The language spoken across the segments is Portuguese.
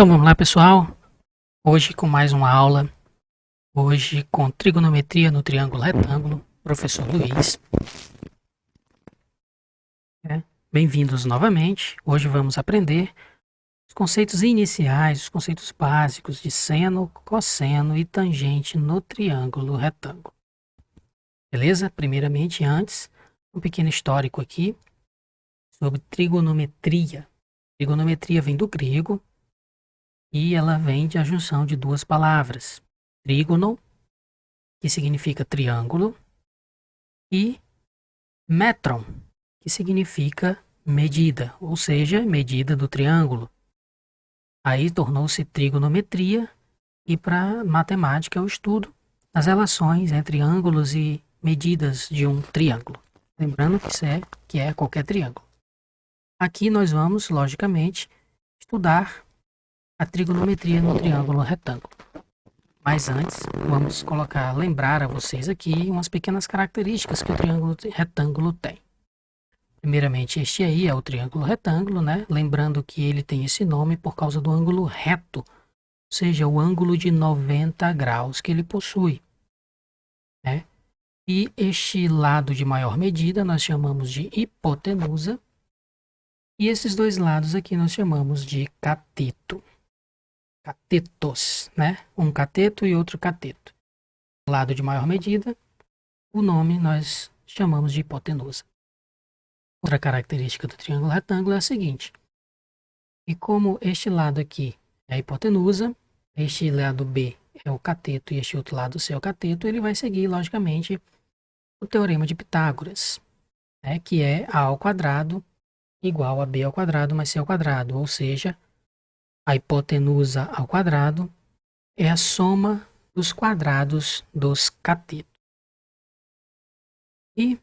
Então vamos lá, pessoal. Hoje com mais uma aula. Hoje com trigonometria no triângulo retângulo. Professor Luiz. Bem-vindos novamente. Hoje vamos aprender os conceitos iniciais, os conceitos básicos de seno, cosseno e tangente no triângulo retângulo. Beleza? Primeiramente, antes, um pequeno histórico aqui sobre trigonometria. Trigonometria vem do grego e ela vem de a junção de duas palavras. Trígono, que significa triângulo, e metron, que significa medida, ou seja, medida do triângulo. Aí tornou-se trigonometria, e para matemática é o estudo das relações entre ângulos e medidas de um triângulo. Lembrando que é qualquer triângulo. Aqui nós vamos, logicamente, estudar a trigonometria no triângulo retângulo. Mas antes, vamos lembrar a vocês aqui umas pequenas características que o triângulo retângulo tem. Primeiramente, este aí é o triângulo retângulo, né? Lembrando que ele tem esse nome por causa do ângulo reto, ou seja, o ângulo de 90 graus que ele possui, né? E este lado de maior medida nós chamamos de hipotenusa, e esses dois lados aqui nós chamamos de cateto. Catetos, né? Um cateto e outro cateto. O lado de maior medida, o nome nós chamamos de hipotenusa. Outra característica do triângulo retângulo é a seguinte: e como este lado aqui é a hipotenusa, este lado B é o cateto e este outro lado C é o cateto, ele vai seguir, logicamente, o teorema de Pitágoras, né? Que é A ao quadrado igual a B ao quadrado mais C ao quadrado, ou seja, a hipotenusa ao quadrado é a soma dos quadrados dos catetos. E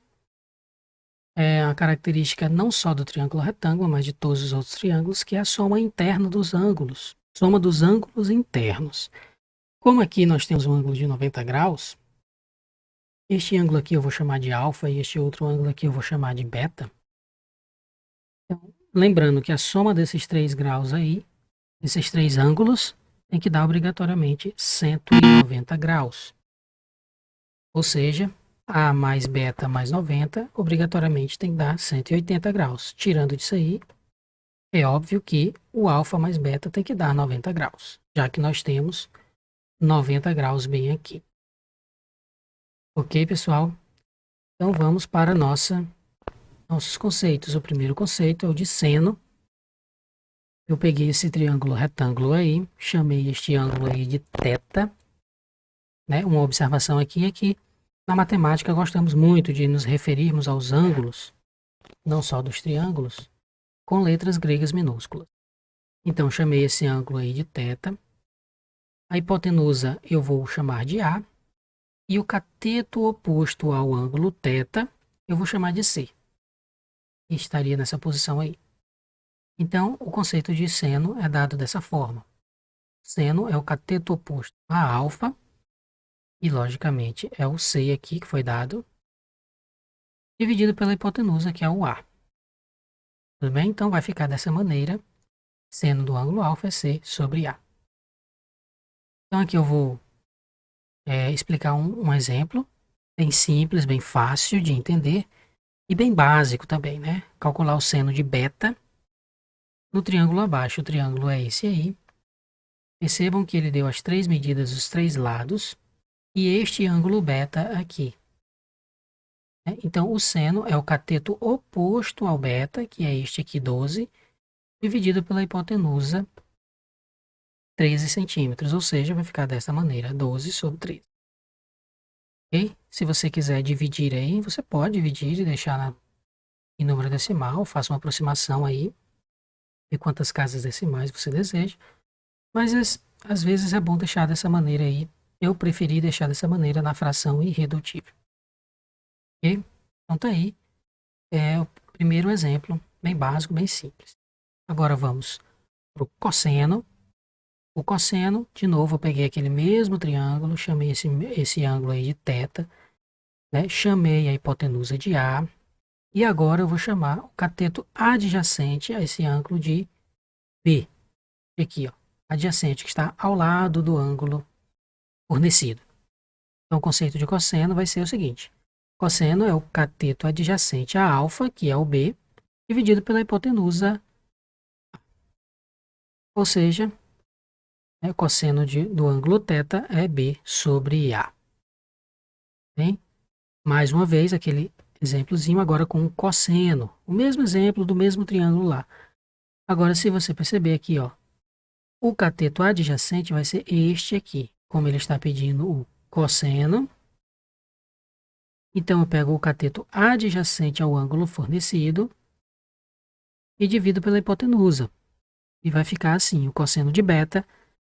é a característica não só do triângulo retângulo, mas de todos os outros triângulos, que é a soma interna dos ângulos. Soma dos ângulos internos. Como aqui nós temos um ângulo de 90 graus, este ângulo aqui eu vou chamar de alfa e este outro ângulo aqui eu vou chamar de beta. Então, lembrando que a soma desses 3 graus aí, esses 3 ângulos, tem que dar obrigatoriamente 190 graus. Ou seja, A mais beta mais 90, obrigatoriamente tem que dar 180 graus. Tirando disso aí, é óbvio que o alfa mais beta tem que dar 90 graus, já que nós temos 90 graus bem aqui. Ok, pessoal? Então vamos para nossos conceitos. O primeiro conceito é o de seno. Eu peguei esse triângulo retângulo aí, chamei este ângulo aí de θ. Né? Uma observação aqui é que na matemática gostamos muito de nos referirmos aos ângulos, não só dos triângulos, com letras gregas minúsculas. Então chamei esse ângulo aí de θ. A hipotenusa eu vou chamar de A. E o cateto oposto ao ângulo θ eu vou chamar de C. E estaria nessa posição aí. Então, o conceito de seno é dado dessa forma. Seno é o cateto oposto a alfa. E, logicamente, é o C aqui que foi dado, dividido pela hipotenusa, que é o A. Tudo bem? Então, vai ficar dessa maneira. Seno do ângulo alfa é C sobre A. Então, aqui eu vou explicar um exemplo bem simples, bem fácil de entender e bem básico também, né? Calcular o seno de beta no triângulo abaixo. O triângulo é esse aí. Percebam que ele deu as 3 medidas dos 3 lados e este ângulo beta aqui. Então, o seno é o cateto oposto ao beta, que é este aqui, 12, dividido pela hipotenusa, 13 centímetros, ou seja, vai ficar dessa maneira, 12 sobre 13. Ok? Se você quiser dividir aí, você pode dividir e deixar em número decimal, faça uma aproximação aí, de quantas casas decimais você deseja, mas às vezes é bom deixar dessa maneira aí. Eu preferi deixar dessa maneira na fração irredutível. Ok? Então tá aí. É o primeiro exemplo, bem básico, bem simples. Agora vamos para o cosseno. O cosseno, de novo, eu peguei aquele mesmo triângulo, chamei esse ângulo aí de θ, né? Chamei a hipotenusa de A, e agora eu vou chamar o cateto adjacente a esse ângulo de B. Aqui, ó. adjacente, que está ao lado do ângulo fornecido. Então, o conceito de cosseno vai ser o seguinte. Cosseno é o cateto adjacente a alfa, que é o B, dividido pela hipotenusa. Ou seja, o cosseno do ângulo θ é B sobre A. Bem? Mais uma vez, aquele exemplozinho agora com o cosseno. O mesmo exemplo do mesmo triângulo lá. Agora, se você perceber aqui, ó, o cateto adjacente vai ser este aqui. Como ele está pedindo o cosseno, então eu pego o cateto adjacente ao ângulo fornecido e divido pela hipotenusa. E vai ficar assim, o cosseno de beta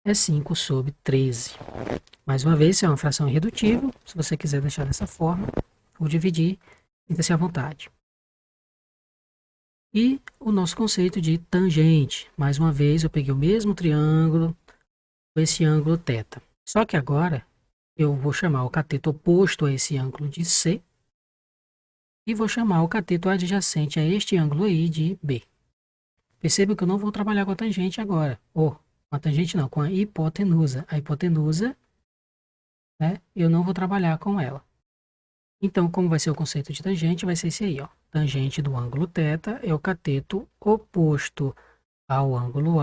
é 5 sobre 13. Mais uma vez, isso é uma fração irredutível. Se você quiser deixar dessa forma, ou dividir, sinta-se à vontade. E o nosso conceito de tangente. Mais uma vez, eu peguei o mesmo triângulo com esse ângulo θ. Só que agora, eu vou chamar o cateto oposto a esse ângulo de C e vou chamar o cateto adjacente a este ângulo aí de B. Perceba que eu não vou trabalhar com a tangente agora. Ou, com a tangente não, com a hipotenusa. A hipotenusa, né, eu não vou trabalhar com ela. Então, como vai ser o conceito de tangente, vai ser esse aí, ó. Tangente do ângulo θ é o cateto oposto ao ângulo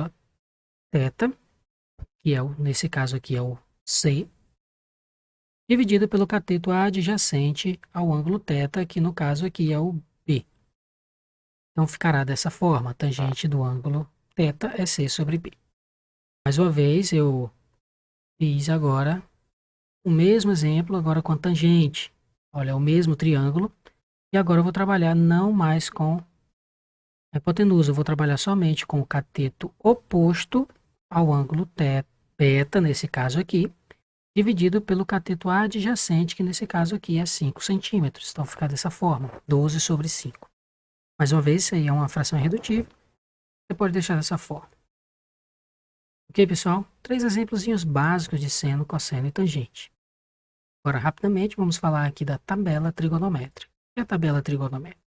θ, que é nesse caso aqui é o C, dividido pelo cateto adjacente ao ângulo θ, que no caso aqui é o B. Então, ficará dessa forma, tangente do ângulo θ é C sobre B. Mais uma vez, eu fiz agora o mesmo exemplo, agora com a tangente. Olha, é o mesmo triângulo. E agora eu vou trabalhar não mais com a hipotenusa, eu vou trabalhar somente com o cateto oposto ao ângulo beta, nesse caso aqui, dividido pelo cateto adjacente, que nesse caso aqui é 5 centímetros. Então, fica dessa forma, 12 sobre 5. Mais uma vez, isso aí é uma fração irredutível. Você pode deixar dessa forma. Ok, pessoal? 3 exemplos básicos de seno, cosseno e tangente. Agora, rapidamente, vamos falar aqui da tabela trigonométrica. O que é a tabela trigonométrica?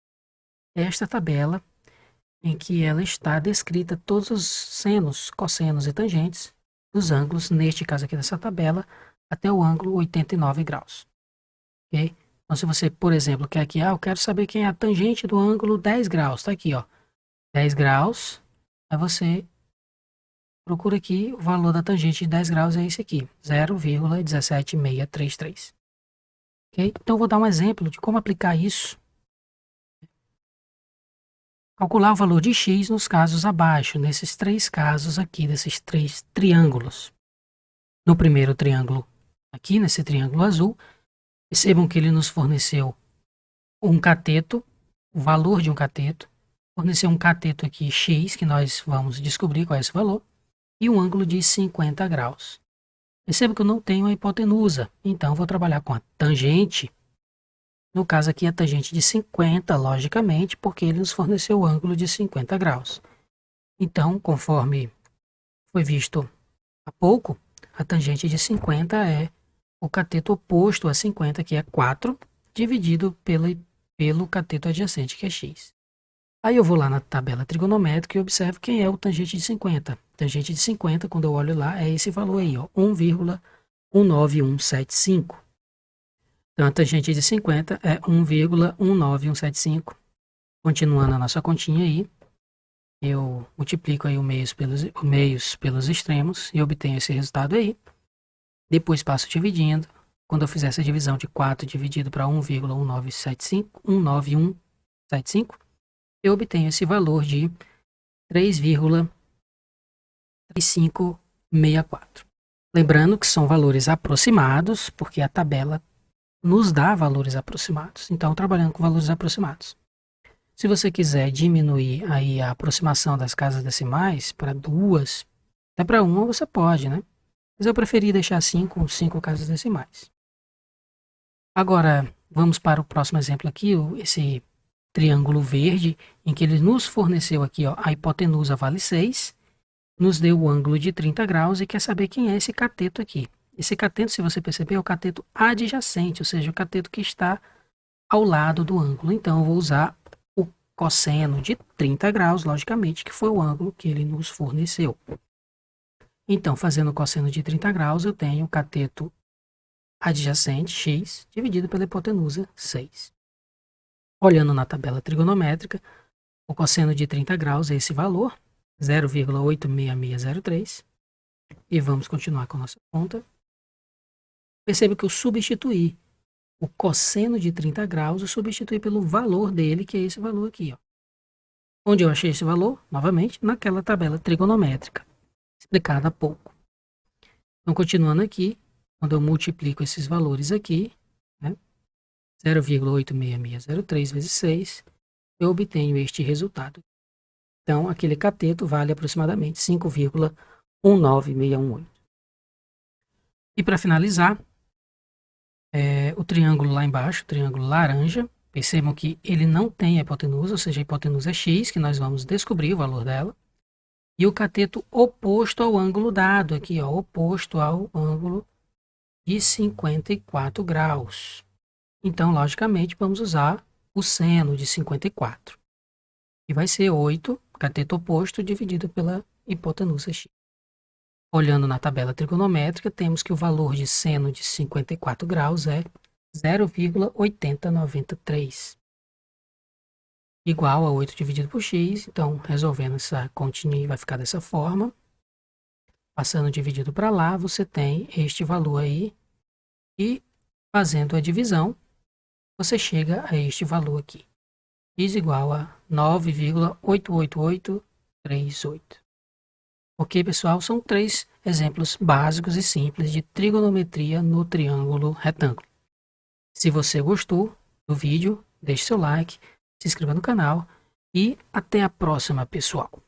É esta tabela em que ela está descrita todos os senos, cossenos e tangentes dos ângulos, neste caso aqui dessa tabela, até o ângulo 89 graus. Ok? Então, se você, por exemplo, quer aqui, eu quero saber quem é a tangente do ângulo 10 graus, está aqui, ó, 10 graus, aí você procura aqui, o valor da tangente de 10 graus é esse aqui, 0,17633. Ok? Então, eu vou dar um exemplo de como aplicar isso. Calcular o valor de x nos casos abaixo, nesses 3 casos aqui, desses 3 triângulos. No primeiro triângulo, aqui nesse triângulo azul, percebam que ele nos forneceu um cateto, o valor de um cateto, forneceu um cateto aqui x, que nós vamos descobrir qual é esse valor, e um ângulo de 50 graus. Perceba que eu não tenho a hipotenusa, então vou trabalhar com a tangente. No caso aqui, a tangente de 50, logicamente, porque ele nos forneceu o ângulo de 50 graus. Então, conforme foi visto há pouco, a tangente de 50 é o cateto oposto a 50, que é 4, dividido pelo cateto adjacente, que é x. Aí eu vou lá na tabela trigonométrica e observo quem é o tangente de 50. Tangente de 50, quando eu olho lá, é esse valor aí, ó, 1,19175. Então, a tangente de 50 é 1,19175. Continuando a nossa continha aí, eu multiplico aí o meios pelos extremos e obtenho esse resultado aí. Depois passo dividindo. Quando eu fizer essa divisão de 4 dividido para 1,19175, eu obtenho esse valor de 3,3564. Lembrando que são valores aproximados, porque a tabela nos dá valores aproximados. Então, trabalhando com valores aproximados. Se você quiser diminuir aí a aproximação das casas decimais para 2, até para 1 você pode, né? Mas eu preferi deixar assim com 5 casas decimais. Agora, vamos para o próximo exemplo aqui, esse triângulo verde, em que ele nos forneceu aqui, ó, a hipotenusa vale 6, nos deu o ângulo de 30 graus e quer saber quem é esse cateto aqui. Esse cateto, se você perceber, é o cateto adjacente, ou seja, o cateto que está ao lado do ângulo. Então, eu vou usar o cosseno de 30 graus, logicamente, que foi o ângulo que ele nos forneceu. Então, fazendo o cosseno de 30 graus, eu tenho o cateto adjacente, x, dividido pela hipotenusa, 6. Olhando na tabela trigonométrica, o cosseno de 30 graus é esse valor, 0,86603. E vamos continuar com a nossa conta. Perceba que eu substituí o cosseno de 30 graus, eu substituí pelo valor dele, que é esse valor aqui, ó. Onde eu achei esse valor? Novamente, naquela tabela trigonométrica, explicada há pouco. Então, continuando aqui, quando eu multiplico esses valores aqui, né, 0,86603 vezes 6, eu obtenho este resultado. Então, aquele cateto vale aproximadamente 5,19618. E para finalizar, o triângulo lá embaixo, o triângulo laranja, percebam que ele não tem a hipotenusa, ou seja, a hipotenusa é x, que nós vamos descobrir o valor dela. E o cateto oposto ao ângulo dado, aqui, ó, oposto ao ângulo de 54 graus. Então, logicamente, vamos usar o seno de 54. E vai ser 8, cateto oposto, dividido pela hipotenusa x. Olhando na tabela trigonométrica, temos que o valor de seno de 54 graus é 0,8093. Igual a 8 dividido por x. Então, resolvendo essa continha, vai ficar dessa forma. Passando dividido para lá, você tem este valor aí. E fazendo a divisão, você chega a este valor aqui. X igual a 9,88838. Ok, pessoal? São 3 exemplos básicos e simples de trigonometria no triângulo retângulo. Se você gostou do vídeo, deixe seu like, se inscreva no canal e até a próxima, pessoal!